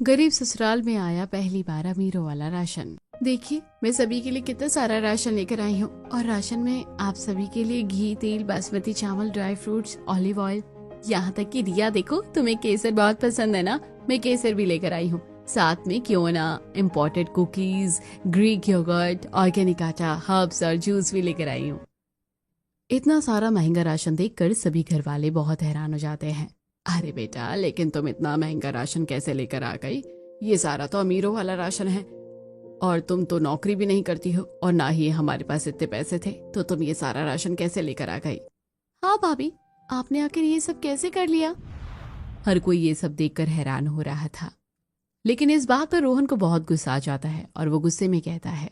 गरीब ससुराल में आया पहली बार अमीरों वाला राशन। देखिए, मैं सभी के लिए कितना सारा राशन लेकर आई हूँ और राशन में आप सभी के लिए घी, तेल, बासमती चावल, ड्राई फ्रूट्स, ऑलिव ऑयल, यहाँ तक कि रिया देखो, तुम्हें केसर बहुत पसंद है ना, मैं केसर भी लेकर आई हूँ। साथ में क्यों ना imported cookies, Greek yoghurt, organic आटा, हर्ब्स और जूस भी लेकर आई हूँ। इतना सारा महंगा राशन देखकर सभी घर वाले बहुत हैरान हो जाते हैं। अरे बेटा, लेकिन तुम इतना महंगा राशन कैसे लेकर आ गई? ये सारा तो अमीरों वाला राशन है और तुम तो नौकरी भी नहीं करती हो और ना ही हमारे पास इतने पैसे थे, तो तुम ये सारा राशन कैसे लेकर आ गई? हाँ भाभी, आपने आखिर ये सब कैसे कर लिया? हर कोई ये सब देखकर हैरान हो रहा था, लेकिन इस बात पर रोहन को बहुत गुस्सा आ जाता है और वो गुस्से में कहता है,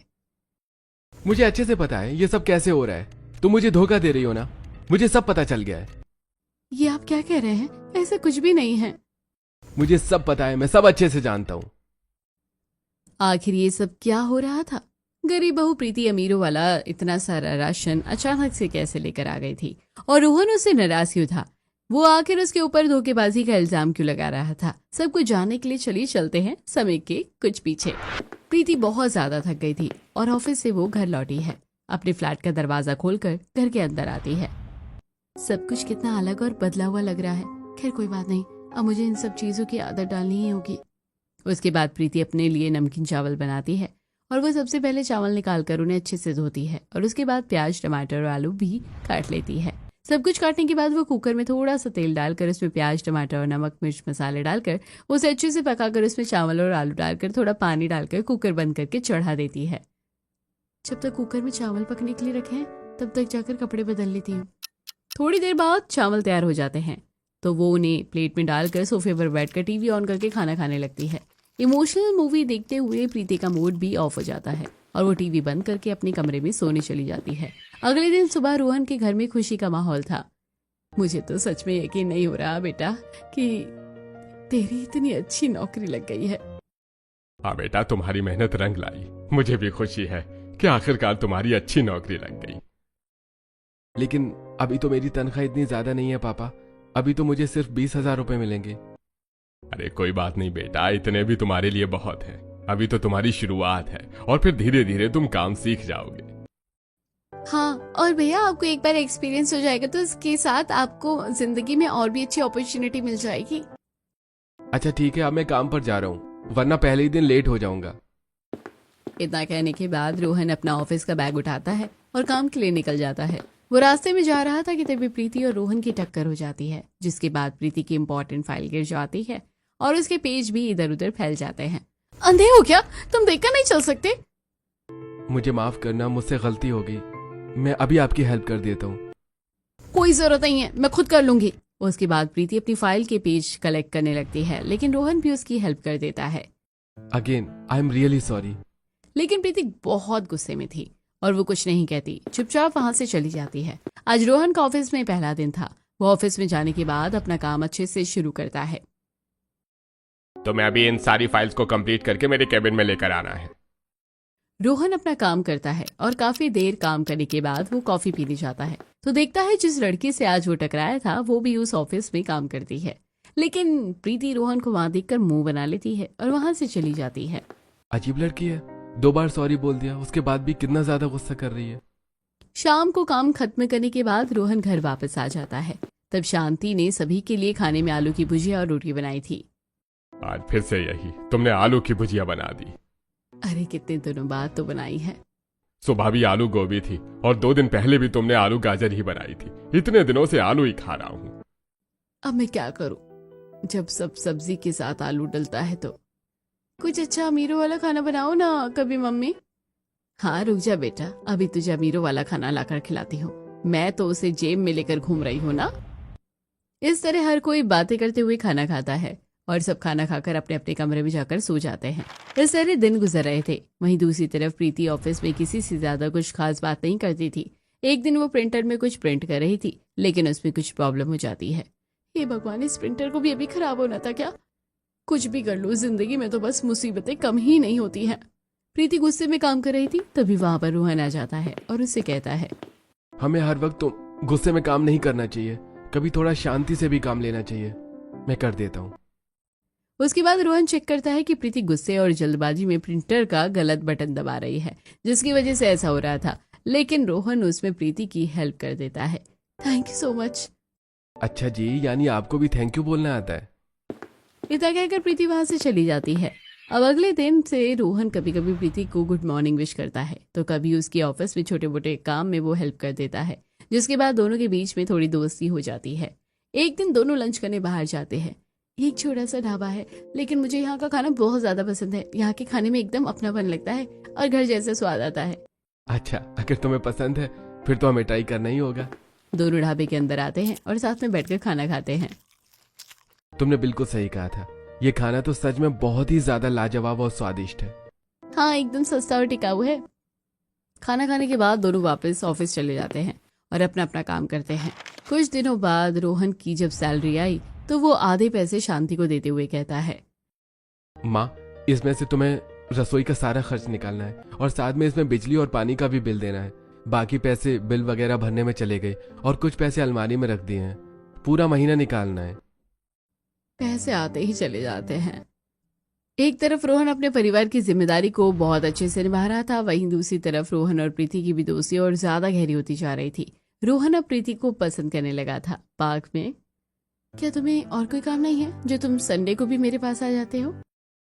मुझे अच्छे से पता है ये सब कैसे हो रहा है। तुम मुझे धोखा दे रही हो ना, मुझे सब पता चल गया है। ये आप क्या कह रहे हैं? ऐसा कुछ भी नहीं है। मुझे सब पता है, मैं सब अच्छे से जानता हूँ। आखिर ये सब क्या हो रहा था? गरीब बहू प्रीति अमीरों वाला इतना सारा राशन अचानक से कैसे लेकर आ गई थी और रोहन उससे नाराज क्यों था? वो आखिर उसके ऊपर धोखेबाजी का इल्जाम क्यों लगा रहा था? सब कुछ जानने के लिए चलिए चलते हैं समय के कुछ पीछे। प्रीति बहुत ज्यादा थक गई थी और ऑफिस से वो घर लौटी है। अपने फ्लैट का दरवाजा खोलकर घर के अंदर आती है। सब कुछ कितना अलग और बदला हुआ लग रहा है। खैर कोई बात नहीं, अब मुझे इन सब चीजों की आदत डालनी ही होगी। उसके बाद प्रीति अपने लिए नमकीन चावल बनाती है और वो सबसे पहले चावल निकालकर उन्हें अच्छे से धोती है और उसके बाद प्याज, टमाटर और आलू भी काट लेती है। सब कुछ काटने के बाद वो कुकर में थोड़ा सा तेल डालकर उसमें प्याज, टमाटर और नमक, मिर्च, मसाले डालकर उसे अच्छे से पकाकर उसमें चावल और आलू डालकर थोड़ा पानी डालकर कुकर बंद करके चढ़ा देती है। जब तक कुकर में चावल पकने के लिए रखे हैं तब तक जाकर कपड़े बदल लेती हूँ। थोड़ी देर बाद चावल तैयार हो जाते हैं तो वो उन्हें प्लेट में डालकर सोफे पर बैठकर टीवी ऑन करके खाना खाने लगती है। इमोशनल मूवी देखते हुए प्रीति का मूड भी ऑफ हो जाता है और वो टीवी बंद करके अपने कमरे में सोने चली जाती है। अगले दिन सुबह रोहन के घर में खुशी का माहौल था। मुझे तो सच में यकीन नहीं हो रहा बेटा कि तेरी इतनी अच्छी नौकरी लग गई है। हाँ बेटा, तुम्हारी मेहनत रंग लाई। मुझे भी खुशी है कि आखिरकार तुम्हारी अच्छी नौकरी लग गई। लेकिन अभी तो मेरी तनख्वाह इतनी ज्यादा नहीं है पापा, अभी तो मुझे सिर्फ 20,000 रुपए मिलेंगे। अरे कोई बात नहीं बेटा, इतने भी तुम्हारे लिए बहुत है। अभी तो तुम्हारी शुरुआत है और फिर धीरे धीरे तुम काम सीख जाओगे। हाँ, और भैया आपको एक बार एक्सपीरियंस हो जाएगा तो इसके साथ आपको जिंदगी में और भी अच्छी अपॉर्चुनिटी मिल जाएगी। अच्छा ठीक है, अब मैं काम पर जा रहा हूँ, वरना पहले ही दिन लेट हो जाऊंगा। इतना कहने के बाद रोहन अपना ऑफिस का बैग उठाता है और काम के लिए निकल जाता है। वो रास्ते में जा रहा था कि तभी प्रीति और रोहन की टक्कर हो जाती है, जिसके बाद प्रीति की इम्पोर्टेंट फाइल गिर जाती है और उसके पेज भी इधर उधर फैल जाते हैं। अंधे हो क्या? तुम देखकर नहीं चल सकते? मुझे माफ करना, मुझसे गलती हो गई। मैं अभी आपकी हेल्प कर देता हूँ। कोई जरूरत नहीं है, मैं खुद कर लूंगी। उसके बाद प्रीति अपनी फाइल के पेज कलेक्ट करने लगती है, लेकिन रोहन भी उसकी हेल्प कर देता है। Again I am really sorry. लेकिन प्रीति बहुत गुस्से में थी और वो कुछ नहीं कहती, चुपचाप वहां से चली जाती है। आज रोहन का ऑफिस में पहला दिन था। वो ऑफिस में जाने के बाद अपना काम अच्छे से शुरू करता है। तो मैं अभी इन सारी फाइल्स को कंप्लीट करके मेरे कैबिन में लेकर आना है। रोहन अपना काम करता है और काफी देर काम करने के बाद वो कॉफी पीने जाता है तो देखता है जिस लड़की से आज वो टकराया था वो भी उस ऑफिस में काम करती है। लेकिन प्रीति रोहन को वहां देखकर मुंह बना लेती है और वहां से चली जाती है। अजीब लड़की है, 2 बार सॉरी बोल दिया, उसके बाद भी कितना ज्यादा गुस्सा कर रही है। शाम को काम खत्म करने के बाद रोहन घर वापस आ जाता है। तब शांति ने सभी के लिए खाने में आलू की भुजिया और रोटी बनाई थी। आज फिर से यही, तुमने आलू की भुजिया बना दी। अरे कितने दिनों बाद तो बनाई है। सुबह भी आलू गोभी थी और 2 दिन पहले भी तुमने आलू गाजर ही बनाई थी। इतने दिनों से आलू ही खा रहा हूँ। अब मैं क्या करूं, जब सब सब्जी के साथ आलू डलता है तो कुछ अच्छा अमीरों वाला खाना बनाओ ना कभी मम्मी। हाँ रुक जा बेटा, अभी तुझे अमीरों वाला खाना लाकर खिलाती हूँ। मैं तो उसे जेब में लेकर घूम रही हूँ ना। इस तरह हर कोई बातें करते हुए खाना खाता है और सब खाना खाकर अपने अपने कमरे में जाकर सो जाते हैं। इस तरह दिन गुजर रहे थे। वहीं दूसरी तरफ प्रीति ऑफिस में किसी से ज्यादा कुछ खास बात नहीं करती थी। एक दिन वो प्रिंटर में कुछ प्रिंट कर रही थी, लेकिन उसमें कुछ प्रॉब्लम हो जाती है। हे भगवान, इस प्रिंटर को भी अभी खराब होना था क्या? कुछ भी कर लो, जिंदगी में तो बस मुसीबतें कम ही नहीं होती हैं। प्रीति गुस्से में काम कर रही थी, तभी वहां पर रोहन आ जाता है और उससे कहता है, हमें हर वक्त तो गुस्से में काम नहीं करना चाहिए, कभी थोड़ा शांति से भी काम लेना चाहिए। मैं कर देता हूँ। उसके बाद रोहन चेक करता है कि प्रीति गुस्से और जल्दबाजी में प्रिंटर का गलत बटन दबा रही है, जिसकी वजह से ऐसा हो रहा था। लेकिन रोहन उसमें प्रीति की हेल्प कर देता है। Thank you so much. अच्छा जी, यानी आपको भी थैंक यू बोलना आता है। इतना कहकर प्रीति वहां से चली जाती है। अब अगले दिन से रोहन कभी कभी प्रीति को गुड मॉर्निंग विश करता है, तो कभी उसकी ऑफिस में छोटे मोटे काम में वो हेल्प कर देता है, जिसके बाद दोनों के बीच में थोड़ी दोस्ती हो जाती है। एक दिन दोनों लंच करने बाहर जाते हैं। एक छोटा सा ढाबा है, लेकिन मुझे यहाँ का खाना बहुत ज्यादा पसंद है। यहाँ के खाने में एकदम अपनापन लगता है और घर जैसा स्वाद आता है। अच्छा, अगर तुम्हें पसंद है फिर तो हमें ट्राई करना ही होगा। दोनों ढाबे के अंदर आते हैं और साथ में बैठकर खाना खाते हैं। तुमने बिल्कुल सही कहा था, ये खाना तो सच में बहुत ही ज्यादा लाजवाब और स्वादिष्ट है। हाँ, एकदम सस्ता और टिकाऊ है। खाना खाने के बाद दोनों वापस ऑफिस चले जाते हैं और अपना अपना काम करते हैं। कुछ दिनों बाद रोहन की जब सैलरी आई तो वो आधे पैसे शांति को देते हुए कहता है, माँ, इसमें से तुम्हें रसोई का सारा खर्च निकालना है और साथ में इसमें बिजली और पानी का भी बिल देना है। बाकी पैसे बिल वगैरह भरने में चले गए और कुछ पैसे अलमारी में रख दिए हैं। पूरा महीना निकालना है। पैसे आते ही चले जाते हैं। एक तरफ रोहन अपने परिवार की जिम्मेदारी को बहुत अच्छे से निभा रहा था, वहीं दूसरी तरफ रोहन और प्रीति की भी दोस्ती और ज्यादा गहरी होती जा रही थी। रोहन अब प्रीति को पसंद करने लगा था। पार्क में, क्या तुम्हें और कोई काम नहीं है जो तुम संडे को भी मेरे पास आ जाते हो?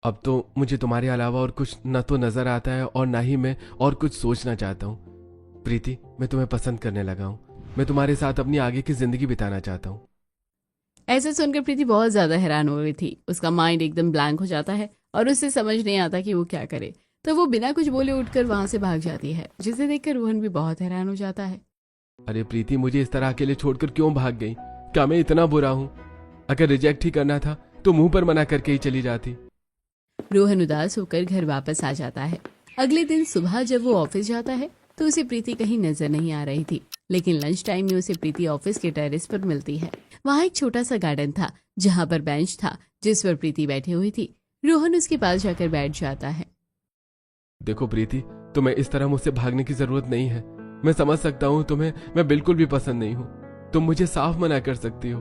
अब तो मुझे तुम्हारे अलावा और कुछ न तो नजर आता है और ना ही मैं और कुछ सोचना चाहता हूँ। प्रीति, मैं तुम्हें पसंद करने लगा हूँ। मैं तुम्हारे साथ अपनी आगे की जिंदगी बिताना चाहता हूँ। ऐसे सुनकर प्रीति बहुत ज्यादा हैरान हो गई थी। उसका माइंड एकदम ब्लैंक हो जाता है और उसे समझ नहीं आता कि वो क्या करे। तो वो बिना कुछ बोले उठकर वहां से भाग जाती है, जिसे देखकर रोहन भी बहुत हैरान हो जाता है। अरे प्रीति, मुझे इस तरह अकेले छोड़कर क्यों भाग गई? क्या मैं इतना बुरा हूँ? अगर रिजेक्ट ही करना था तो मुंह पर मना करके ही चली जाती। रोहन उदास होकर घर वापस आ जाता है। अगले दिन सुबह जब वो ऑफिस जाता है तो उसे प्रीति कहीं नजर नहीं आ रही थी, लेकिन लंच टाइम में उसे प्रीति ऑफिस के टेरेस पर मिलती है। वहाँ एक छोटा सा गार्डन था जहाँ पर बेंच था जिस पर प्रीति बैठी हुई थी। रोहन उसके पास जाकर बैठ जाता है। देखो प्रीति, तुम्हें इस तरह मुझसे भागने की जरूरत नहीं है। मैं समझ सकता हूँ तुम्हें मैं बिल्कुल भी पसंद नहीं हूँ। तुम मुझे साफ मना कर सकती हो।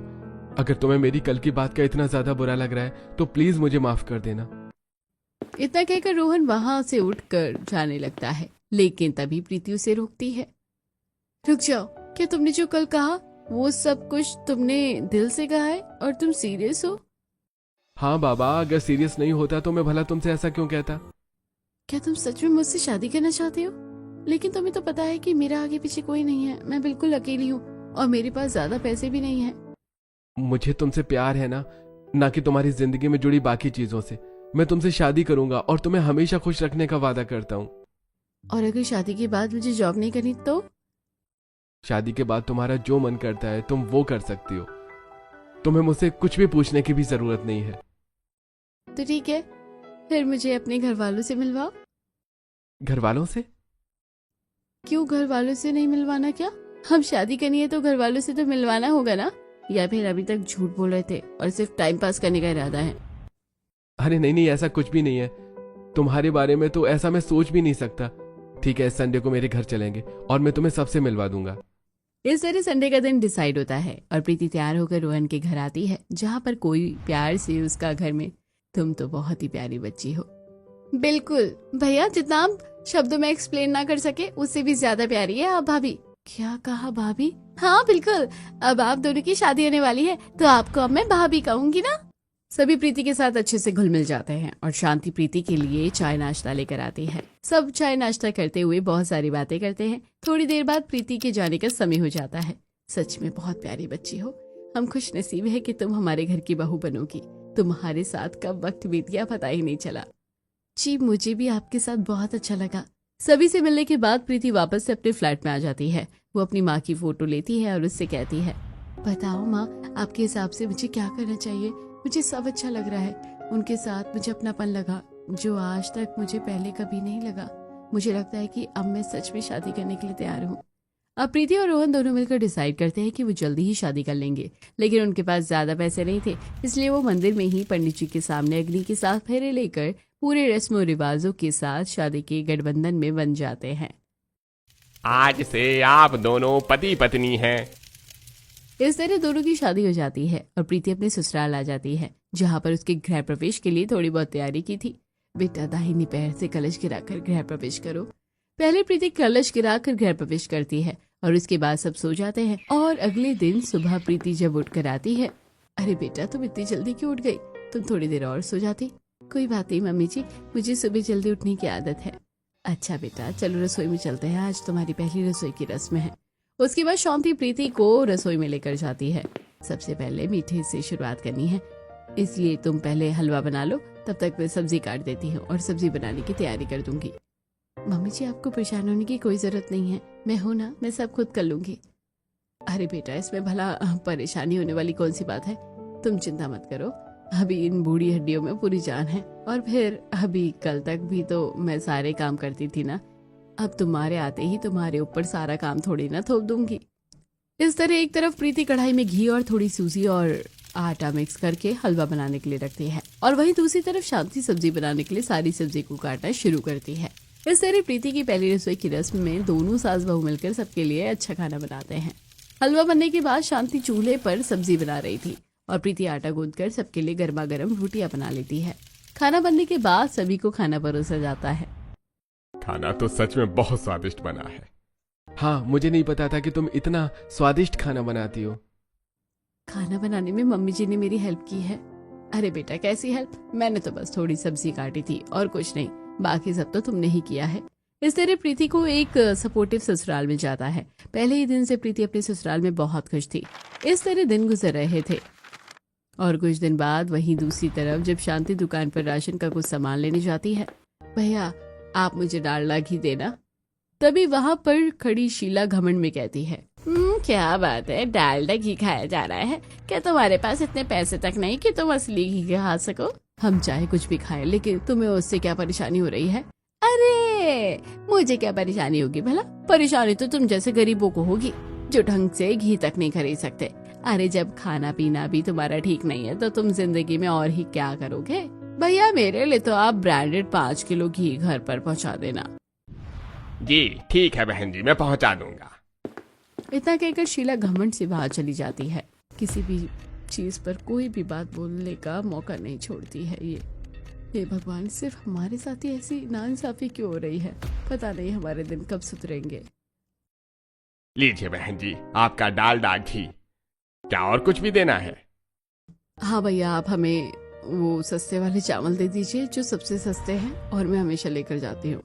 अगर तुम्हें मेरी कल की बात का इतना ज्यादा बुरा लग रहा है तो प्लीज मुझे माफ कर देना। इतना कहकर रोहन वहां से उठकर जाने लगता है, लेकिन तभी प्रीति उसे रोकती है। रुक जाओ, क्या तुमने जो कल कहा वो सब कुछ तुमने दिल से कहा है और तुम सीरियस हो? हाँ बाबा, अगर सीरियस नहीं होता तो मैं भला तुमसे ऐसा क्यों कहता? क्या तुम सच में मुझसे शादी करना चाहते हो? लेकिन तुम्हें तो पता है कि मेरा आगे पीछे कोई नहीं है। मैं बिल्कुल अकेली हूँ और मेरे पास ज्यादा पैसे भी नहीं है। मुझे तुमसे प्यार है ना कि तुम्हारी जिंदगी में जुड़ी बाकी चीजों से। मैं तुमसे शादी करूंगा और तुम्हें हमेशा खुश रखने का वादा करता हूँ। और अगर शादी के बाद मुझे जॉब नहीं करनी तो? शादी के बाद तुम्हारा जो मन करता है तुम वो कर सकती हो। तुम्हें मुझसे कुछ भी पूछने की भी जरूरत नहीं है। तो ठीक है, फिर मुझे अपने घर वालों से मिलवाओ। घर वालों से? क्यों, घर वालों से नहीं मिलवाना क्या? हम शादी करनी है तो घर वालों से तो मिलवाना होगा ना? या फिर अभी तक झूठ बोल रहे थे और सिर्फ टाइम पास करने का इरादा है? अरे नहीं, ऐसा कुछ भी नहीं है। तुम्हारे बारे में तो ऐसा मैं सोच भी नहीं सकता। ठीक है, इस संडे को मेरे घर चलेंगे और मैं तुम्हें सबसे मिलवा दूंगा। इस तरह संडे का दिन डिसाइड होता है और प्रीति तैयार होकर रोहन के घर आती है, जहाँ पर कोई प्यार से उसका घर में, तुम तो बहुत ही प्यारी बच्ची हो। बिल्कुल भैया, जितना आप शब्दों में एक्सप्लेन ना कर सके उससे भी ज्यादा प्यारी है आप भाभी। क्या कहा भाभी? हाँ बिल्कुल, अब आप दोनों की शादी होने वाली है तो आपको अब मैं भाभी कहूंगी ना। सभी प्रीति के साथ अच्छे से घुल मिल जाते हैं और शांति प्रीति के लिए चाय नाश्ता लेकर आती है। सब चाय नाश्ता करते हुए बहुत सारी बातें करते हैं। थोड़ी देर बाद प्रीति के जाने का समय हो जाता है। सच में बहुत प्यारी बच्ची हो। हम खुश नसीब है कि तुम हमारे घर की बहू बनोगी। तुम्हारे साथ कब वक्त बीत गया पता ही नहीं चला। जी, मुझे भी आपके साथ बहुत अच्छा लगा। सभी से मिलने के बाद प्रीति वापस से अपने फ्लैट में आ जाती है। वो अपनी माँ की फोटो लेती है और उससे कहती है, बताओ माँ, आपके हिसाब से मुझे क्या करना चाहिए? मुझे सब अच्छा लग रहा है। उनके साथ मुझे अपनापन लगा जो आज तक मुझे पहले कभी नहीं लगा। मुझे लगता है कि अब मैं सच में शादी करने के लिए तैयार हूँ। अब प्रीति और रोहन दोनों मिलकर डिसाइड करते हैं कि वो जल्दी ही शादी कर लेंगे, लेकिन उनके पास ज्यादा पैसे नहीं थे, इसलिए वो मंदिर में ही पंडित जी के सामने अग्नि के साथ फेरे लेकर पूरे रस्मों रिवाजों के साथ शादी के गठबंधन में बन जाते हैं। आज से आप दोनों पति पत्नी हैं। इस तरह दोनों की शादी हो जाती है और प्रीति अपने ससुराल आ जाती है, जहाँ पर उसके गृह प्रवेश के लिए थोड़ी बहुत तैयारी की थी। बेटा दाहिनी पैर से कलश गिराकर गृह प्रवेश करो। पहले प्रीति कलश गिराकर गृह प्रवेश करती है और उसके बाद सब सो जाते हैं। और अगले दिन सुबह प्रीति जब उठकर आती है, अरे बेटा तुम इतनी जल्दी क्यों उठ गई, तुम थोड़ी देर और सो जाती। कोई बात नहीं मम्मी जी, मुझे सुबह जल्दी उठने की आदत है। अच्छा बेटा चलो रसोई में चलते हैं, आज तुम्हारी पहली रसोई की रस्म है। उसके बाद शांति प्रीति को रसोई में लेकर जाती है। सबसे पहले मीठे से शुरुआत करनी है, इसलिए तुम पहले हलवा बना लो, तब तक मैं सब्जी काट देती हूँ और सब्जी बनाने की तैयारी कर दूंगी। मम्मी जी आपको परेशान होने की कोई जरूरत नहीं है, मैं हूं ना, मैं सब खुद कर लूंगी। अरे बेटा इसमें भला परेशानी होने वाली कौन सी बात है, तुम चिंता मत करो, अभी इन बूढ़ी हड्डियों में पूरी जान है। और फिर अभी कल तक भी तो मैं सारे काम करती थी ना, अब तुम्हारे आते ही तुम्हारे ऊपर सारा काम थोड़ी ना थोप दूंगी। इस तरह एक तरफ प्रीति कढ़ाई में घी और थोड़ी सूजी और आटा मिक्स करके हलवा बनाने के लिए रखती है और वहीं दूसरी तरफ शांति सब्जी बनाने के लिए सारी सब्जी को काटना शुरू करती है। इस तरह प्रीति की पहली रसोई की रस्म में दोनों सास बहू मिलकर सबके लिए अच्छा खाना बनाते हैं। हलवा बनने के बाद शांति चूल्हे पर सब्जी बना रही थी और प्रीति आटा गूंथकर सबके लिए गर्मा गर्म रोटियां बना लेती है। खाना बनने के बाद सभी को खाना परोसा जाता है। खाना तो सच में बहुत स्वादिष्ट बना है। हाँ मुझे नहीं पता था कि तुम इतना स्वादिष्ट खाना बनाती हो। खाना बनाने में मम्मी जी ने मेरी हेल्प की है। अरे बेटा कैसी हेल्प, मैंने तो बस थोड़ी सब्जी काटी थी और कुछ नहीं, बाकी सब तो तुमने ही किया है। इस तरह प्रीति को एक सपोर्टिव ससुराल मिल जाता है। पहले ही दिन से प्रीति अपने ससुराल में बहुत खुश थी। इस तरह दिन गुजर रहे थे और कुछ दिन बाद वहीं दूसरी तरफ जब शांति दुकान पर राशन का कुछ सामान लेने जाती है, भैया आप मुझे डालडा घी देना। तभी वहां पर खड़ी शीला घमंड में कहती है, क्या बात है, डालडा घी खाया जा रहा है, क्या तुम्हारे पास इतने पैसे तक नहीं कि तुम असली घी खा सको? हम चाहे कुछ भी खाएं, लेकिन तुम्हें उससे क्या परेशानी हो रही है? अरे मुझे क्या परेशानी होगी भला, परेशानी तो तुम जैसे गरीबों को होगी जो ढंग से घी तक नहीं खरीद सकते। अरे जब खाना पीना भी तुम्हारा ठीक नहीं है तो तुम जिंदगी में और ही क्या करोगे? भैया मेरे लिए तो आप ब्रांडेड 5 किलो घी घर पर पहुंचा देना। जी ठीक है बहन जी, मैं पहुंचा दूंगा। इतना कहकर शीला घमंड से बाहर चली जाती है। किसी भी चीज पर कोई भी बात बोलने का मौका नहीं छोड़ती है ये। हे भगवान, सिर्फ हमारे साथ ही ऐसी नाइंसाफी क्यों हो रही है? पता नहीं हमारे दिन कब सुधरेंगे। लीजिए बहन जी आपका डालडा घी। क्या और कुछ भी देना है? हाँ भैया, आप हमें वो सस्ते वाले चावल दे दीजिए जो सबसे सस्ते हैं और मैं हमेशा लेकर जाती हूँ।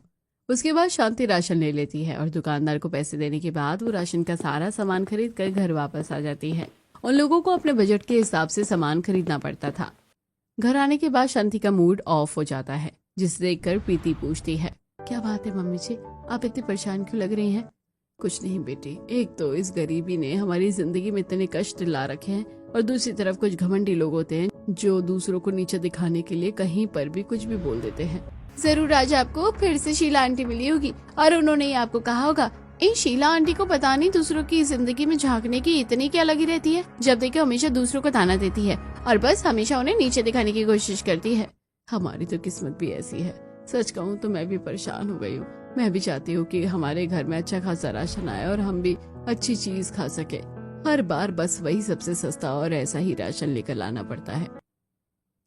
उसके बाद शांति राशन ले लेती है और दुकानदार को पैसे देने के बाद वो राशन का सारा सामान खरीद कर घर वापस आ जाती है। उन लोगों को अपने बजट के हिसाब से सामान खरीदना पड़ता था। घर आने के बाद शांति का मूड ऑफ हो जाता है, जिसे देखकर प्रीति पूछती है, क्या बात है मम्मी जी, आप इतनी परेशान क्यों लग रही हैं? कुछ नहीं बेटी, एक तो इस गरीबी ने हमारी जिंदगी में इतने कष्ट ला रखे हैं और दूसरी तरफ कुछ घमंडी लोग होते हैं जो दूसरों को नीचे दिखाने के लिए कहीं पर भी कुछ भी बोल देते हैं। जरूर आज आपको फिर से शीला आंटी मिली होगी और उन्होंने ही आपको कहा होगा, इन शीला आंटी को पता नहीं दूसरों की जिंदगी में झांकने की इतनी क्या लगी रहती है, जब देखो हमेशा दूसरों को ताना देती है और बस हमेशा उन्हें नीचे दिखाने की कोशिश करती है। हमारी तो किस्मत भी ऐसी है। सच कहूँ तो मैं भी परेशान हो गई हूँ। मैं भी चाहती हूँ कि हमारे घर में अच्छा खासा राशन आए और हम भी अच्छी चीज खा सके। हर बार बस वही सबसे सस्ता और ऐसा ही राशन लेकर लाना पड़ता है।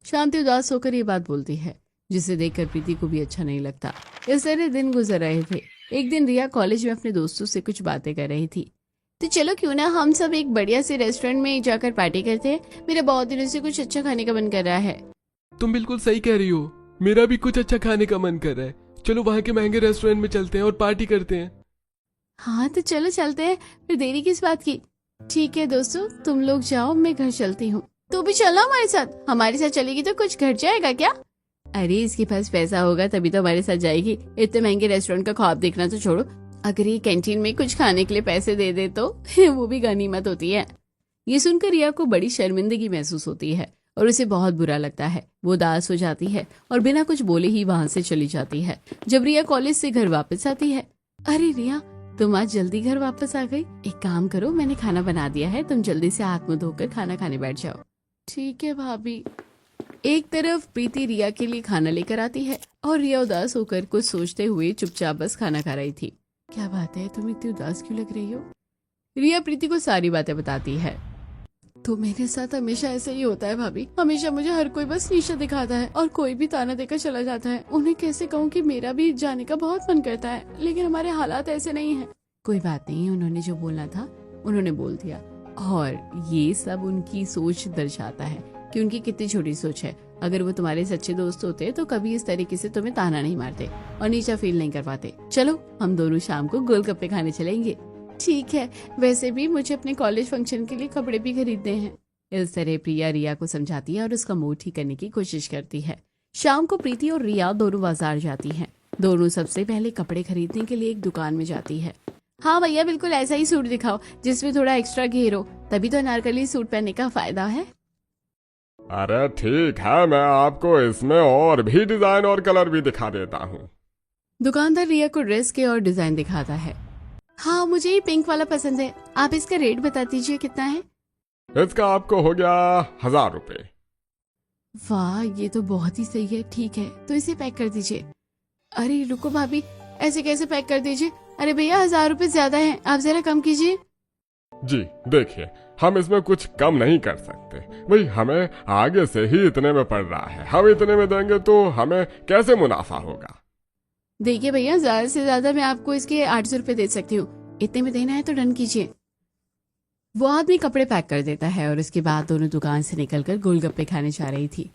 शांति उदास होकर ये बात बोलती है, जिसे देखकर प्रीति को भी अच्छा नहीं लगता। इस तरह दिन गुजर रहे थे। एक दिन रिया कॉलेज में अपने दोस्तों से कुछ बातें कर रही थी। तो चलो क्यों ना हम सब एक बढ़िया से रेस्टोरेंट में जाकर पार्टी करते हैं, मेरा बहुत दिनों से कुछ अच्छा खाने का मन कर रहा है। तुम बिल्कुल सही कह रही हो, मेरा भी कुछ अच्छा खाने का मन कर रहा है। चलो वहाँ के महंगे रेस्टोरेंट में चलते हैं और पार्टी करते हैं। हाँ तो चलो चलते हैं, फिर देरी किस बात की। ठीक है दोस्तों, तुम लोग जाओ, मैं घर चलती हूँ। तू भी चलना हमारे साथ। हमारे साथ चलेगी तो कुछ घट जाएगा क्या? अरे इसके पास पैसा होगा तभी तो हमारे साथ जाएगी। इतने महंगे रेस्टोरेंट का ख्वाब देखना तो छोड़ो, अगर ये कैंटीन में कुछ खाने के लिए पैसे दे दे तो वो भी गनीमत होती है। ये सुनकर रिया को बड़ी शर्मिंदगी महसूस होती है और उसे बहुत बुरा लगता है। वो उदास हो जाती है और बिना कुछ बोले ही वहाँ से चली जाती है। जब रिया कॉलेज से घर वापस आती है, अरे रिया तुम आज जल्दी घर वापस आ गई। एक काम करो, मैंने खाना बना दिया है, तुम जल्दी से हाथ मुंह धोकर खाना खाने बैठ जाओ। ठीक है भाभी। एक तरफ प्रीति रिया के लिए खाना लेकर आती है और रिया उदास होकर कुछ सोचते हुए चुपचाप बस खाना खा रही थी। क्या बात है, तुम इतनी उदास क्यों लग रही हो? रिया प्रीति को सारी बातें बताती है। तो मेरे साथ हमेशा ऐसा ही होता है भाभी। हमेशा मुझे हर कोई बस नीचा दिखाता है और कोई भी ताना देकर चला जाता है। उन्हें कैसे कहूँ कि मेरा भी जाने का बहुत मन करता है, लेकिन हमारे हालात ऐसे नहीं है। कोई बात नहीं, उन्होंने जो बोलना था उन्होंने बोल दिया। और ये सब उनकी सोच दर्शाता है कि उनकी कितनी छोटी सोच है। अगर वो तुम्हारे सच्चे दोस्त होते तो कभी इस तरीके से तुम्हें ताना नहीं मारते और नीचा फील नहीं करवाते। चलो हम दोनों शाम को गोलगप्पे खाने चलेंगे। ठीक है, वैसे भी मुझे अपने कॉलेज फंक्शन के लिए कपड़े भी खरीदने हैं। इस तरह प्रिया रिया को समझाती है और उसका मूड ठीक करने की कोशिश करती है। शाम को प्रीति और रिया दोनों बाजार जाती हैं। दोनों सबसे पहले कपड़े खरीदने के लिए एक दुकान में जाती है। हाँ भैया, बिल्कुल ऐसा ही सूट दिखाओ जिसमें थोड़ा एक्स्ट्रा घेर हो, तभी तो अनारकली सूट पहनने का फायदा है। अरे ठीक है, मैं आपको इसमें और भी डिजाइन और कलर भी दिखा देता हूँ। दुकानदार रिया को ड्रेस के और डिजाइन दिखाता है। हाँ, मुझे ये पिंक वाला पसंद है। आप इसका रेट बता दीजिए कितना है। इसका आपको हो गया 1000 रुपए। वाह, ये तो बहुत ही सही है। ठीक है, तो इसे पैक कर दीजिए। अरे रुको भाभी, ऐसे कैसे पैक कर दीजिए? अरे भैया, 1000 रुपए ज्यादा हैं, आप जरा कम कीजिए। जी देखिए, हम इसमें कुछ कम नहीं कर सकते भाई, हमें आगे से ही इतने में पड़ रहा है। हम इतने में देंगे तो हमें कैसे मुनाफा होगा। देखिए भैया, ज्यादा से ज्यादा मैं आपको इसके 800 रुपए दे सकती हूँ। इतने में देना है तो डन कीजिए। वो आदमी कपड़े पैक कर देता है और उसके बाद दोनों दुकान से निकलकर गोलगप्पे खाने जा रही थी।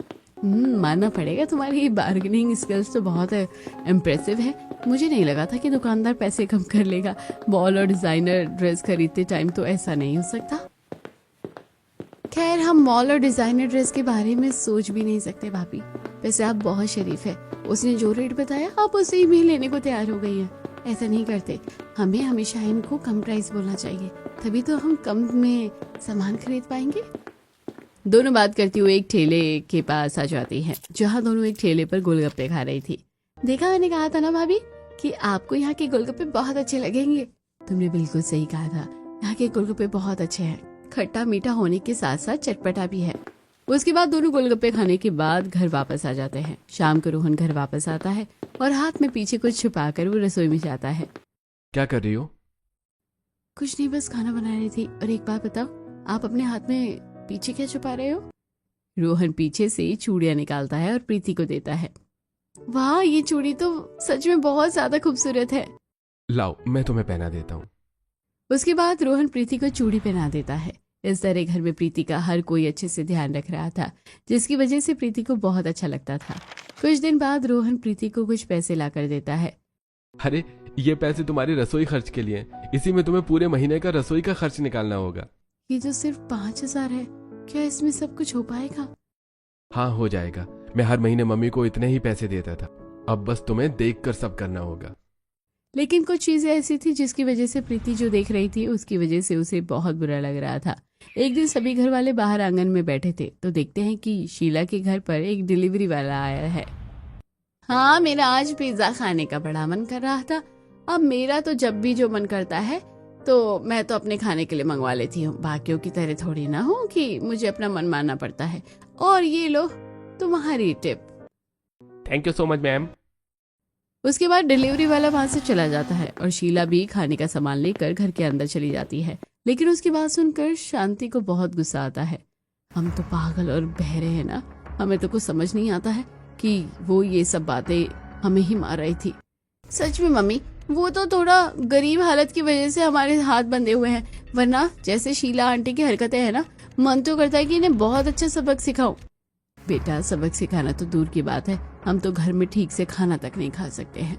मानना पड़ेगा, तुम्हारी बार्गेनिंग स्किल्स तो बहुत इम्प्रेसिव है। मुझे नहीं लगा था कि दुकानदार पैसे कम कर लेगा। मॉल और डिजाइनर ड्रेस खरीदते टाइम तो ऐसा नहीं हो सकता। खैर, हम मॉल और डिजाइनर ड्रेस के बारे में सोच भी नहीं सकते भाभी। वैसे आप बहुत शरीफ है। उसने जो रेट बताया आप उसे ही में लेने को तैयार हो गई हैं। ऐसा नहीं करते, हमें हमेशा इनको कम प्राइस बोलना चाहिए, तभी तो हम कम में सामान खरीद पाएंगे। दोनों बात करती हुए एक ठेले के पास आ जाती हैं, जहाँ दोनों एक ठेले पर गोलगप्पे खा रही थी। देखा, मैंने कहा था ना भाभी कि आपको यहाँ के गोलगप्पे बहुत अच्छे लगेंगे। तुमने बिल्कुल सही कहा था, यहाँ के गोलगप्पे बहुत अच्छे हैं। खट्टा मीठा होने के साथ साथ चटपटा भी है। उसके बाद दोनों गोलगप्पे खाने के बाद घर वापस आ जाते हैं। शाम को रोहन घर वापस आता है और हाथ में पीछे कुछ छुपाकर वो रसोई में जाता है। क्या कर रही हो? कुछ नहीं, बस खाना बना रही थी। और एक बात बताओ, आप अपने हाथ में पीछे क्या छुपा रहे हो? रोहन पीछे से चूड़ियां निकालता है और प्रीति को देता है। वाह, ये चूड़ी तो सच में बहुत ज्यादा खूबसूरत है। लाओ, मैं तुम्हें पहना देता हूँ। उसके बाद रोहन प्रीति को चूड़ी पहना देता है। इस तरह घर में प्रीति का हर कोई अच्छे से ध्यान रख रहा था, जिसकी वजह से प्रीति को बहुत अच्छा लगता था। कुछ दिन बाद रोहन प्रीति को कुछ पैसे ला कर देता है। अरे, ये पैसे तुम्हारी रसोई खर्च के लिए, इसी में तुम्हें पूरे महीने का रसोई का खर्च निकालना होगा। ये जो सिर्फ 5000 है, क्या इसमें सब कुछ हो पाएगा? हाँ, हो जाएगा। मैं हर महीने मम्मी को इतने ही पैसे देता था, अब बस तुम्हें देखकर सब करना होगा। लेकिन कुछ चीजें ऐसी थी जिसकी वजह से प्रीति जो देख रही थी उसकी वजह से उसे बहुत बुरा लग रहा था। एक दिन सभी घर वाले बाहर आंगन में बैठे थे तो देखते हैं कि शीला के घर पर एक डिलीवरी वाला आया है। हाँ, मेरा आज पिज्जा खाने का बड़ा मन कर रहा था। अब मेरा तो जब भी जो मन करता है तो मैं तो अपने खाने के लिए मंगवा लेती हूँ। बाकियों की तरह थोड़ी ना हूँ कि मुझे अपना मन मानना पड़ता है। और ये लो तुम्हारी tip. Thank you so much ma'am. उसके बाद डिलीवरी वाला वहां से चला जाता है और शीला भी खाने का सामान लेकर घर के अंदर चली जाती है। लेकिन उसकी बात सुनकर शांति को बहुत गुस्सा आता है। हम तो पागल और बहरे हैं ना, हमें तो कुछ समझ नहीं आता है कि वो ये सब बातें हमें ही मार रही थी। सच में मम्मी, वो तो थोड़ा गरीब हालत की वजह से हमारे हाथ बंधे हुए हैं, वरना जैसे शीला आंटी की हरकतें हैं ना, मन तो करता है कि इन्हें बहुत अच्छा सबक सिखाऊं। बेटा, सबक सिखाना तो दूर की बात है, हम तो घर में ठीक से खाना तक नहीं खा सकते हैं।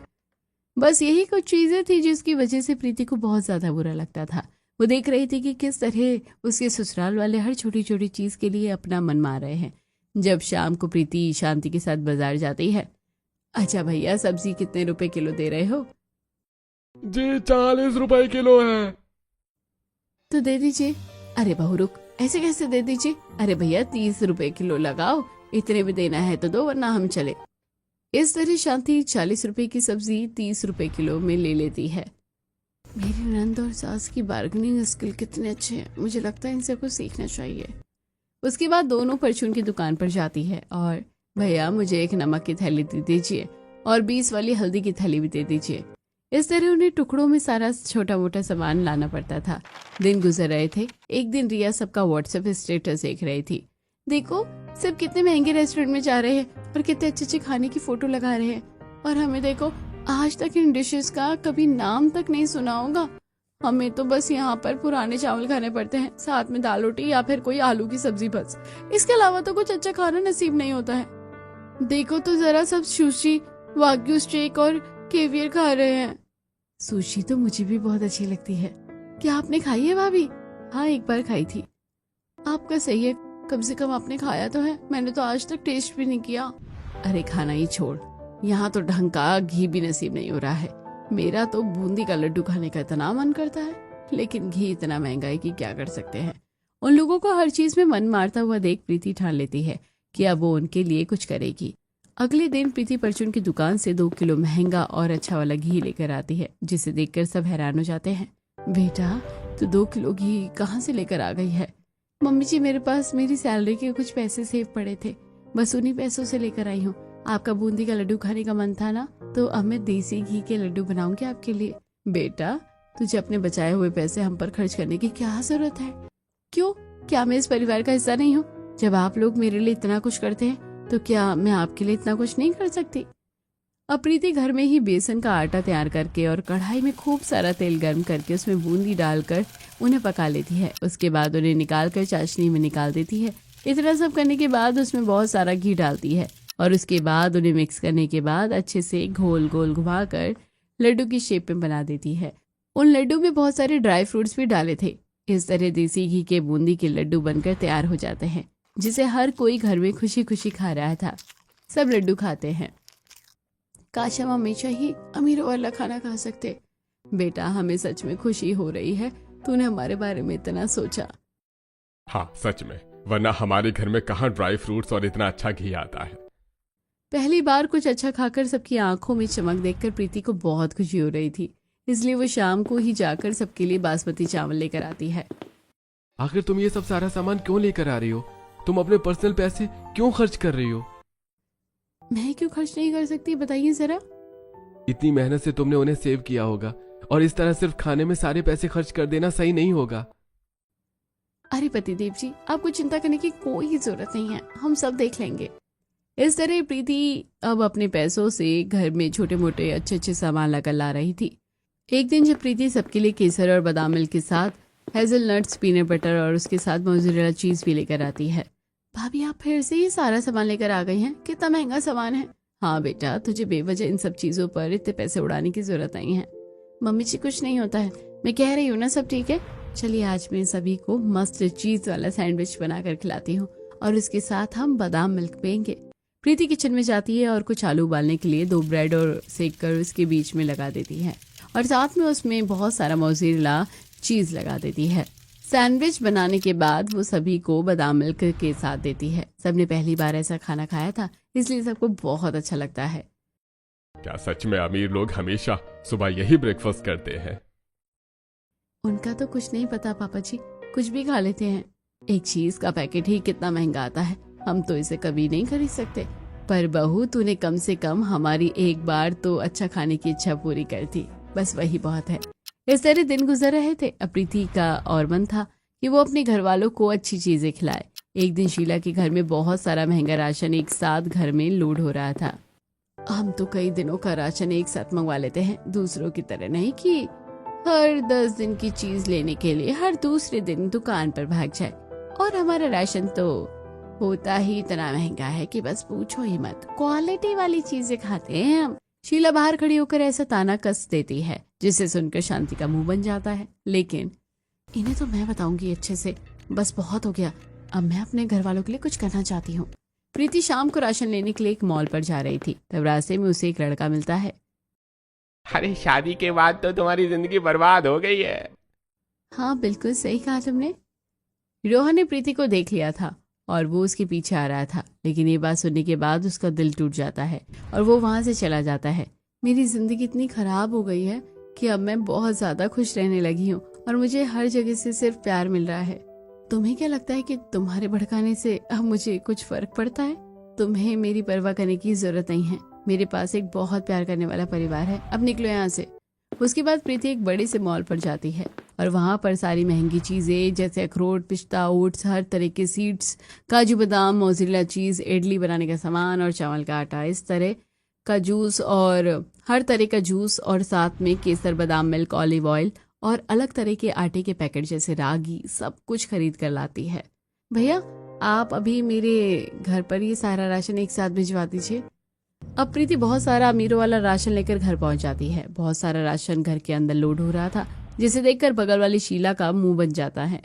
बस यही कुछ चीजें थी जिसकी वजह से प्रीति को बहुत ज्यादा बुरा लगता था। वो देख रही थी कि किस तरह उसके ससुराल वाले हर छोटी छोटी चीज के लिए अपना मन मार रहे हैं। जब शाम को प्रीति शांति के साथ बाजार जाती है। अच्छा भैया, सब्जी कितने रुपए किलो दे रहे हो? जी 40 रुपए किलो है। तो दे दीजिए। अरे बहू रुक, ऐसे कैसे दे दीजिए? अरे भैया 30 रुपए किलो लगाओ, इतने में देना है तो दो, वरना हम चले। इस तरह शांति 40 रुपए की सब्जी 30 रुपए किलो में ले लेती है। मेरी नंद और सास की बार्गेनिंग स्किल कितने अच्छे हैं, मुझे लगता है इनसे कुछ सीखना चाहिए। उसके बाद दोनों परचून की दुकान पर जाती है और भैया मुझे एक नमक की थैली दे दीजिए और 20 वाली हल्दी की थैली भी दे दीजिए। इस तरह उन्हें टुकड़ों में सारा छोटा मोटा सामान लाना पड़ता था। दिन गुजर रहे थे। एक दिन रिया सबका व्हाट्सएप स्टेटस देख रही थी। देखो सब कितने महंगे रेस्टोरेंट में जा रहे हैं और कितने अच्छे अच्छे खाने की फोटो लगा रहे हैं, और हमें देखो आज तक इन डिशेस का कभी नाम तक नहीं सुना होगा। हमें तो बस यहाँ पर पुराने चावल खाने पड़ते हैं, साथ में दाल रोटी या फिर कोई आलू की सब्जी, बस इसके अलावा तो कुछ अच्छा खाना नसीब नहीं होता है। देखो तो जरा सब सुशी, वाग्यू स्टेक और केवियर खा रहे हैं। सुशी तो मुझे भी बहुत अच्छी लगती है। क्या आपने खाई है भाभी? हाँ, एक बार खाई थी। आपका सही है, कम से कम आपने खाया तो है, मैंने तो आज तक टेस्ट भी नहीं किया। अरे खाना ही छोड़, यहाँ तो ढंग का घी भी नसीब नहीं हो रहा है। मेरा तो बूंदी का लड्डू खाने का इतना मन करता है, लेकिन घी इतना महंगा है कि क्या कर सकते हैं। उन लोगों को हर चीज में मन मारता हुआ देख प्रीति ठान लेती है कि अब वो उनके लिए कुछ करेगी। अगले दिन प्रीति परचून की दुकान से 2 किलो महंगा और अच्छा वाला घी लेकर आती है, जिसे देखकर सब हैरान हो जाते हैं। बेटा तू 2 किलो घी कहाँ से लेकर आ गई है? मम्मी जी, मेरे पास मेरी सैलरी के कुछ पैसे सेव पड़े थे, बस उन्हीं पैसों से लेकर आई हूँ। आपका बूंदी का लड्डू खाने का मन था ना, तो अब मैं देसी घी के लड्डू बनाऊंगी आपके लिए। बेटा तुझे अपने बचाए हुए पैसे हम पर खर्च करने की क्या जरूरत है? क्यों, क्या मैं इस परिवार का हिस्सा नहीं हूँ? जब आप लोग मेरे लिए इतना कुछ करते हैं तो क्या मैं आपके लिए इतना कुछ नहीं कर सकती? अब प्रीति घर में ही बेसन का आटा तैयार करके और कढ़ाई में खूब सारा तेल गर्म करके उसमें बूंदी डालकर उन्हें पका लेती है। उसके बाद उन्हें निकाल कर चाशनी में निकाल देती है। इतना सब करने के बाद उसमें बहुत सारा घी डालती है और उसके बाद उन्हें मिक्स करने के बाद अच्छे से गोल गोल घुमाकर लड्डू की शेप में बना देती है। उन लड्डू में बहुत सारे ड्राई फ्रूट्स भी डाले थे। इस तरह देसी घी के बूंदी के लड्डू बनकर तैयार हो जाते हैं, जिसे हर कोई घर में खुशी खुशी खा रहा था। सब लड्डू खाते हैं। काश हम हमेशा ही अमीरों वाला खाना खा सकते। बेटा हमें सच में खुशी हो रही है, तूने हमारे बारे में इतना सोचा। हाँ सच में, वरना हमारे घर में कहाँ ड्राई फ्रूट्स और इतना अच्छा घी आता है। पहली बार कुछ अच्छा खाकर सबकी आंखों में चमक देखकर प्रीति को बहुत खुशी हो रही थी, इसलिए वो शाम को ही जाकर सबके लिए बासमती चावल लेकर आती है। आखिर तुम ये सब सारा सामान क्यों लेकर आ रही हो? तुम अपने पर्सनल पैसे क्यों खर्च कर रही हो? मैं क्यों खर्च नहीं कर सकती, बताइए जरा। इतनी मेहनत से तुमने उन्हें सेव किया होगा, और इस तरह सिर्फ खाने में सारे पैसे खर्च कर देना सही नहीं होगा। अरे पतिदेव जी, आपको चिंता करने की कोई जरूरत नहीं है, हम सब देख लेंगे। इस तरह प्रीति अब अपने पैसों से घर में छोटे मोटे अच्छे अच्छे सामान लाकर ला रही थी। एक दिन जब प्रीति सबके लिए केसर और बादाम मिल्क के साथ हेजलनट्स, पीनट बटर और उसके साथ मोज़रेला चीज भी लेकर आती है। भाभी आप फिर से ये सारा सामान लेकर आ गई हैं, कितना महंगा सामान है। हाँ बेटा, तुझे बेवजह इन सब चीजों पर इतने पैसे उड़ाने की जरूरत नहीं है। मम्मी जी कुछ नहीं होता है, मैं कह रही हूँ ना सब ठीक है। चलिए आज मैं सभी को मस्त चीज वाला सैंडविच बनाकर खिलाती हूँ और उसके साथ हम बादाम मिल्क पियेंगे। प्रीति किचन में जाती है और कुछ आलू उबालने के लिए 2 ब्रेड और सेक कर उसके बीच में लगा देती है और साथ में उसमें बहुत सारा मोज़रेला चीज लगा देती है। सैंडविच बनाने के बाद वो सभी को बादाम मिल्क के साथ देती है। सबने पहली बार ऐसा खाना खाया था, इसलिए सबको बहुत अच्छा लगता है। क्या सच में अमीर लोग हमेशा सुबह यही ब्रेकफास्ट करते हैं? उनका तो कुछ नहीं पता पापा जी, कुछ भी खा लेते हैं। एक चीज का पैकेट ही कितना महंगा आता है, हम तो इसे कभी नहीं खरीद सकते। पर बहू तूने कम से कम हमारी एक बार तो अच्छा खाने की इच्छा पूरी कर दी, बस वही बहुत है। इस तरह दिन गुजर रहे थे। अब प्रीति का और मन था कि वो अपने घर वालों को अच्छी चीजें खिलाए। एक दिन शीला के घर में बहुत सारा महंगा राशन एक साथ घर में लोड हो रहा था। हम तो कई दिनों का राशन एक साथ मंगवा लेते हैं, दूसरों की तरह नहीं कि हर 10 दिन की चीज लेने के लिए हर दूसरे दिन दुकान पर भाग जाए। और हमारा राशन तो होता ही इतना महंगा है कि बस पूछो ही मत, क्वालिटी वाली चीजें खाते हैं हम। शीला बाहर खड़ी होकर ऐसा ताना कस देती है जिसे सुनकर शांति का मुंह बन जाता है। लेकिन इन्हें तो मैं बताऊंगी अच्छे से, बस बहुत हो गया, अब मैं अपने घर वालों के लिए कुछ करना चाहती हूँ। प्रीति शाम को राशन लेने के लिए एक मॉल पर जा रही थी, तब रास्ते में उसे एक लड़का मिलता है। अरे शादी के बाद तो तुम्हारी जिंदगी बर्बाद हो गई है। हाँ बिल्कुल सही कहा तुमने। रोहन ने प्रीति को देख लिया था और वो उसके पीछे आ रहा था, लेकिन ये बात सुनने के बाद उसका दिल टूट जाता है और वो वहां से चला जाता है। मेरी जिंदगी इतनी खराब हो गई है कि अब मैं बहुत ज्यादा खुश रहने लगी हूँ और मुझे हर जगह से सिर्फ प्यार मिल रहा है। तुम्हें क्या लगता है कि तुम्हारे भड़काने से अब मुझे कुछ फर्क पड़ता है? तुम्हें मेरी परवाह करने की जरूरत नहीं है। मेरे पास एक बहुत प्यार करने वाला परिवार है, अब निकलो यहाँ से। उसके बाद प्रीति एक बड़े से मॉल पर जाती है और वहां पर सारी महंगी चीजें जैसे अखरोट, पिस्ता, ओट्स, हर तरह के सीड्स, काजू बादाम, मोज़रेला चीज, इडली बनाने का सामान और चावल का आटा, इस तरह का जूस और हर तरह का जूस और साथ में केसर, बादाम मिल्क, ऑलिव ऑयल और अलग तरह के आटे के पैकेट जैसे रागी, सब कुछ खरीद कर लाती है। भैया आप अभी मेरे घर पर ये सारा राशन एक साथ भिजवा दीजिए। अब प्रीति बहुत सारा अमीरों वाला राशन लेकर घर पहुंच जाती है। बहुत सारा राशन घर के अंदर लोड हो रहा था, जिसे देखकर बगल वाली शीला का मुंह बन जाता है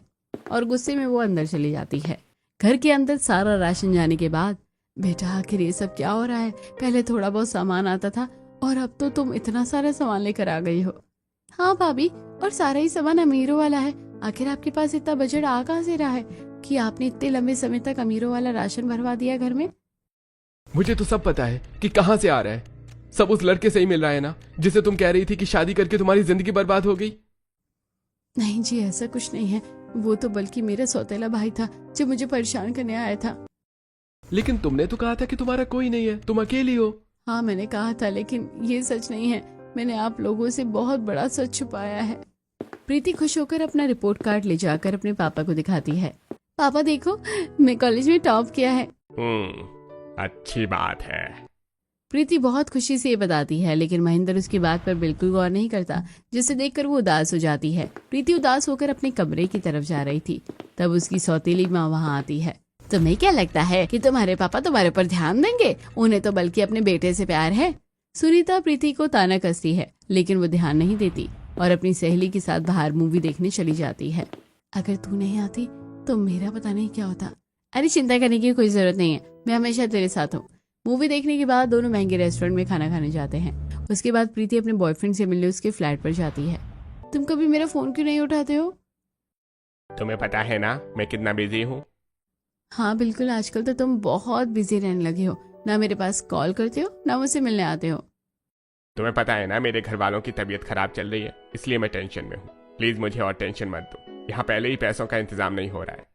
और गुस्से में वो अंदर चली जाती है। घर के अंदर सारा राशन जाने के बाद, बेटा आखिर ये सब क्या हो रहा है? पहले थोड़ा बहुत सामान आता था और अब तो तुम इतना सारा सामान लेकर आ गई हो। हाँ भाभी, और सारा ही सामान अमीरों वाला है। आखिर आपके पास इतना बजट आ कहाँ से रहा है कि आपने इतने लंबे समय तक अमीरों वाला राशन भरवा दिया घर में? मुझे तो सब पता है कि कहाँ से आ रहा है। सब उस लड़के से ही मिल रहा है ना, जिसे तुम कह रही थी कि शादी करके तुम्हारी जिंदगी बर्बाद हो गई। नहीं जी, ऐसा कुछ नहीं है। वो तो बल्कि मेरा सौतेला भाई था जो मुझे परेशान करने आया था। लेकिन तुमने तो कहा था कि तुम्हारा कोई नहीं है, तुम अकेली हो। हाँ मैंने कहा था, लेकिन ये सच नहीं है। मैंने आप लोगों से बहुत बड़ा सच छुपाया है। प्रीति खुश होकर अपना रिपोर्ट कार्ड ले जाकर अपने पापा को दिखाती है। पापा देखो, मैं कॉलेज में टॉप किया है। अच्छी बात है। प्रीति बहुत खुशी से ये बताती है, लेकिन महेंद्र उसकी बात पर बिल्कुल गौर नहीं करता, जिसे देखकर वो उदास हो जाती है। प्रीति उदास होकर अपने कमरे की तरफ जा रही थी, तब उसकी सौतेली माँ वहाँ आती है। तुम्हें क्या लगता है कि तुम्हारे पापा तुम्हारे ऊपर ध्यान देंगे? उन्हें तो बल्कि अपने बेटे से प्यार है। सुनीता प्रीति को ताना कसती है, लेकिन वो ध्यान नहीं देती और अपनी सहेली के साथ बाहर मूवी देखने चली जाती है। अगर तू नहीं आती तो मेरा पता नहीं क्या होता। अरे चिंता करने की कोई जरूरत नहीं है, मैं हमेशा तेरे साथ हूँ। मूवी देखने के बाद दोनों महंगे रेस्टोरेंट में खाना खाने जाते हैं। उसके बाद प्रीति अपने बॉयफ्रेंड से मिलने उसके फ्लैट पर जाती है। तुम कभी मेरा फोन क्यों नहीं उठाते हो? तुम्हें पता है ना मैं कितना बिजी हूँ। हाँ बिल्कुल, आजकल तो तुम बहुत बिजी रहने लगे हो। ना मेरे पास कॉल करते हो, ना मुझसे मिलने आते हो। तुम्हें पता है ना मेरे घर वालों की तबीयत खराब चल रही है, इसलिए मैं टेंशन में हूँ। प्लीज मुझे और टेंशन मत दो। यहाँ पहले ही पैसों का इंतजाम नहीं हो रहा है।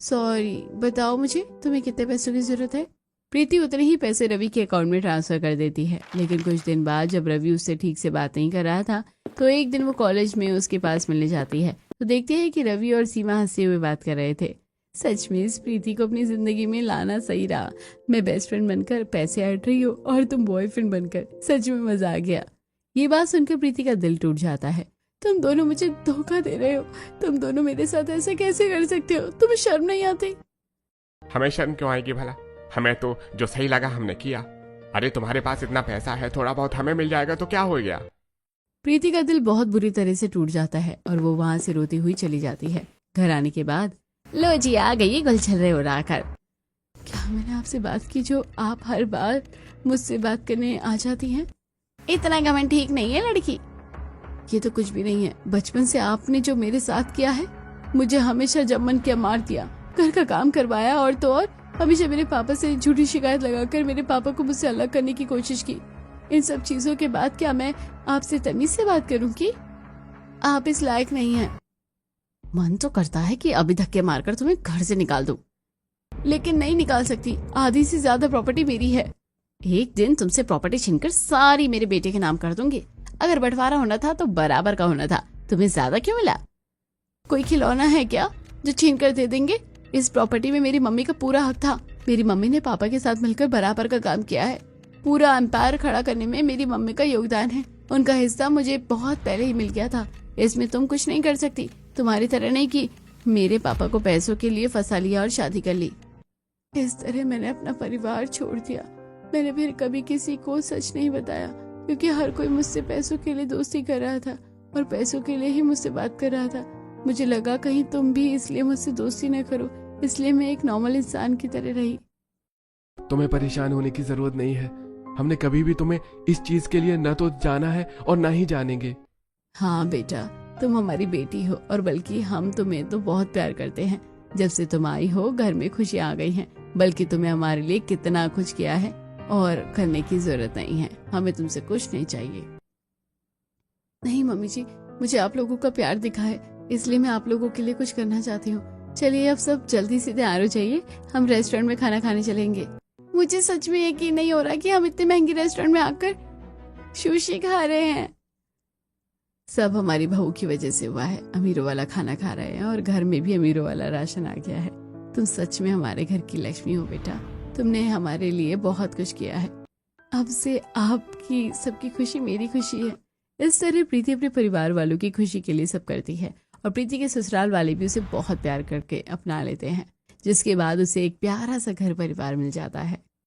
सॉरी, बताओ मुझे तुम्हें कितने पैसों की जरूरत है? प्रीति उतने ही पैसे रवि के अकाउंट में ट्रांसफर कर देती है। लेकिन कुछ दिन बाद जब रवि उससे ठीक से बात नहीं कर रहा था, तो एक दिन वो कॉलेज में उसके पास मिलने जाती है, तो देखती है कि रवि और सीमा हंसते हुए बात कर रहे थे। सच में इस प्रीति को अपनी जिंदगी में लाना सही रहा। मैं बेस्ट फ्रेंड बनकर पैसे हट रही हूँ और तुम बॉयफ्रेंड बनकर। सच में मजा आ गया। ये बात सुनकर प्रीति का दिल टूट जाता है। तुम दोनों मुझे धोखा दे रहे हो। तुम दोनों मेरे साथ ऐसे कैसे कर सकते हो? तुम्हें शर्म नहीं आती? हमें शर्म क्यों आएगी भला? हमें तो जो सही लगा हमने किया। अरे तुम्हारे पास इतना पैसा है, थोड़ा बहुत हमें मिल जाएगा तो क्या हो गया? प्रीति का दिल बहुत बुरी तरह से टूट जाता है और वो वहां से रोती हुई चली जाती है। घर आने के बाद, लो जी आ गई गुलछर्रे उड़ाकर। क्या मैंने आपसे बात की जो आप हर बार मुझसे बात करने आ जाती हैं? इतना घमंड ठीक नहीं है लड़की। ये तो कुछ भी नहीं है। बचपन से आपने जो मेरे साथ किया है, मुझे हमेशा जब मन किया मार दिया, घर का काम करवाया और तो और हमेशा मेरे पापा से झूठी शिकायत लगाकर मेरे पापा को मुझसे अलग करने की कोशिश की। इन सब चीजों के बाद क्या मैं आपसे तमीज से बात करूंगी? आप इस लायक नहीं हैं। मन तो करता है कि अभी धक्के मारकर तुम्हें घर से निकाल दूं, लेकिन नहीं निकाल सकती। आधी से ज्यादा प्रॉपर्टी मेरी है। एक दिन तुमसे प्रॉपर्टी छीनकर सारी मेरे बेटे के नाम कर दूंगी। अगर बंटवारा होना था तो बराबर का होना था। तुम्हें ज्यादा क्यों मिला? कोई खिलौना है क्या जो छीन कर दे देंगे? इस प्रॉपर्टी में मेरी मम्मी का पूरा हक था। मेरी मम्मी ने पापा के साथ मिलकर बराबर का काम किया है। पूरा एम्पायर खड़ा करने में मेरी मम्मी का योगदान है। उनका हिस्सा मुझे बहुत पहले ही मिल गया था। इसमें तुम कुछ नहीं कर सकती। तुम्हारी तरह नहीं कि मेरे पापा को पैसों के लिए फंसा लिया और शादी कर ली। इस तरह मैंने अपना परिवार छोड़ दिया। मैंने फिर कभी किसी को सच नहीं बताया, क्योंकि हर कोई मुझसे पैसों के लिए दोस्ती कर रहा था और पैसों के लिए ही मुझसे बात कर रहा था। मुझे लगा कहीं तुम भी इसलिए मुझसे दोस्ती न करो, इसलिए मैं एक नॉर्मल इंसान की तरह रही। तुम्हें परेशान होने की जरूरत नहीं है। हमने कभी भी तुम्हें इस चीज के लिए न तो जाना है और न ही जानेंगे। हाँ बेटा, तुम हमारी बेटी हो और बल्कि हम तुम्हें तो बहुत प्यार करते हैं। जब से तुम आई हो घर में खुशियाँ आ गई हैं। बल्कि तुम्हें हमारे लिए कितना कुछ किया है और करने की जरूरत नहीं है। हमें तुमसे कुछ नहीं चाहिए। नहीं मम्मी जी, मुझे आप लोगों का प्यार दिखा है, इसलिए मैं आप लोगों के लिए कुछ करना चाहती हूँ। चलिए अब सब जल्दी से तैयार हो जाइए, हम रेस्टोरेंट में खाना खाने चलेंगे। मुझे सच में यकीन नहीं हो रहा कि हम इतने महंगे रेस्टोरेंट में आकर सुशी खा रहे हैं। सब हमारी बहू की वजह से हुआ है। अमीरों वाला खाना खा रहे हैं और घर में भी अमीरों वाला राशन आ गया है। तुम सच में हमारे घर की लक्ष्मी हो बेटा। तुमने हमारे लिए बहुत कुछ किया है। अब से आपकी सबकी खुशी मेरी खुशी है। इस तरह प्रीति अपने परिवार वालों की खुशी के लिए सब करती है और प्रीति के ससुराल वाले भी उसे बहुत प्यार करके अपना लेते हैं, जिसके बाद उसे एक प्यारा सा घर परिवार मिल जाता है।